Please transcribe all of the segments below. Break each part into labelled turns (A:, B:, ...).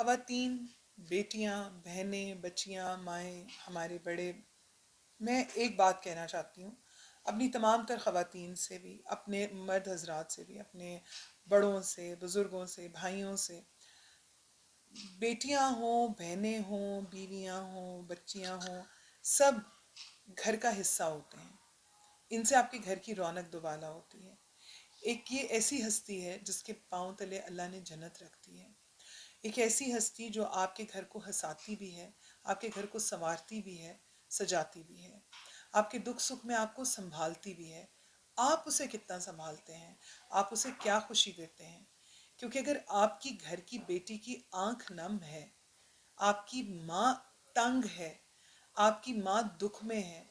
A: خواتین، بیٹیاں، بہنیں، بچیاں، مائیں، ہمارے بڑے، میں ایک بات کہنا چاہتی ہوں اپنی تمام تر خواتین سے بھی، اپنے مرد حضرات سے بھی، اپنے بڑوں سے، بزرگوں سے، بھائیوں سے، بیٹیاں ہوں، بہنیں ہوں، بیویاں ہوں، بچیاں ہوں، سب گھر کا حصہ ہوتے ہیں. ان سے آپ کے گھر کی رونق دوبالا ہوتی ہے. ایک یہ ایسی ہستی ہے جس کے پاؤں تلے اللہ نے جنت رکھ دی ہے. ایک ایسی ہستی جو آپ کے گھر کو ہنساتی بھی ہے، آپ کے گھر کو سنوارتی بھی ہے، سجاتی بھی ہے، آپ کے دکھ سکھ میں آپ کو سنبھالتی بھی ہے. آپ اسے کتنا سنبھالتے ہیں، آپ اسے کیا خوشی دیتے ہیں. کیونکہ اگر آپ کی گھر کی بیٹی کی آنکھ نم ہے، آپ کی ماں تنگ ہے، آپ کی ماں دکھ میں ہے،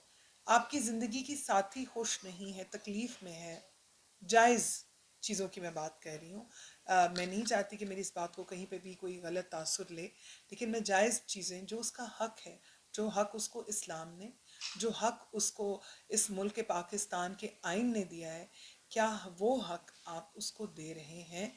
A: آپ کی زندگی کی ساتھی خوش نہیں ہے، تکلیف میں ہے، جائز چیزوں کی میں بات کہہ رہی ہوں. میں نہیں چاہتی کہ میری اس بات کو کہیں پہ بھی کوئی غلط تاثر لے، لیکن میں جائز چیزیں جو اس کا حق ہے، جو حق اس کو اسلام نے، جو حق اس کو اس ملک پاکستان کے آئین نے دیا ہے، کیا وہ حق آپ اس کو دے رہے ہیں؟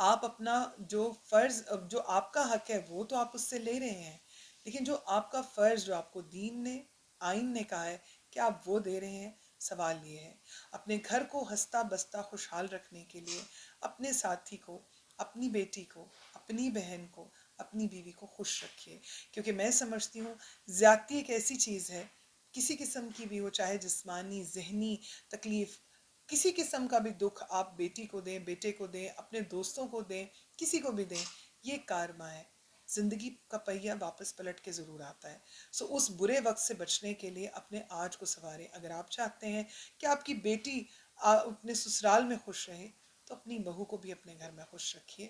A: آپ اپنا جو فرض، جو آپ کا حق ہے وہ تو آپ اس سے لے رہے ہیں، لیکن جو آپ کا فرض، جو آپ کو دین نے، آئین نے کہا ہے کہ آپ وہ دے رہے ہیں. سوال یہ ہے اپنے گھر کو ہنستا بستا خوشحال رکھنے کے لیے اپنے ساتھی کو، اپنی بیٹی کو، اپنی بہن کو، اپنی بیوی کو خوش رکھیے. کیونکہ میں سمجھتی ہوں زیادتی ایک ایسی چیز ہے، کسی قسم کی بھی ہو، چاہے جسمانی، ذہنی تکلیف، کسی قسم کا بھی دکھ آپ بیٹی کو دیں، بیٹے کو دیں، اپنے دوستوں کو دیں، کسی کو بھی دیں، یہ کارما ہے. زندگی کا پہیہ واپس پلٹ کے ضرور آتا ہے. اس برے وقت سے بچنے کے لیے اپنے آج کو سنواریں. اگر آپ چاہتے ہیں کہ آپ کی بیٹی اپنے سسرال میں خوش رہے تو اپنی بہو کو بھی اپنے گھر میں خوش رکھیے.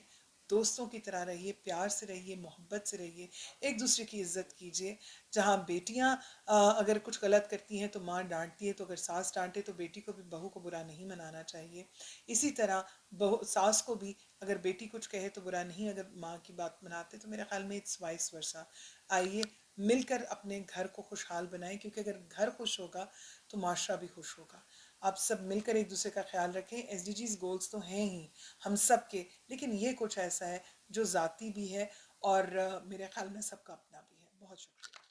A: دوستوں کی طرح رہیے، پیار سے رہیے، محبت سے رہیے، ایک دوسرے کی عزت کیجیے. جہاں بیٹیاں اگر کچھ غلط کرتی ہیں تو ماں ڈانٹتی ہے، تو اگر ساس ڈانٹے تو بیٹی کو بھی، بہو کو برا نہیں منانا چاہیے. اسی طرح ساس کو بھی اگر بیٹی کچھ کہے تو برا نہیں اگر ماں کی بات مناتے. تو میرے خیال میں اٹس وائس ورسا. آئیے مل کر اپنے گھر کو خوشحال بنائیں، کیونکہ اگر گھر خوش ہوگا تو معاشرہ بھی خوش ہوگا. آپ سب مل کر ایک دوسرے کا خیال رکھیں. SDGs گولز تو ہیں ہی ہم سب کے، لیکن یہ کچھ ایسا ہے جو ذاتی بھی ہے اور میرے خیال میں سب کا اپنا بھی ہے. بہت شکریہ.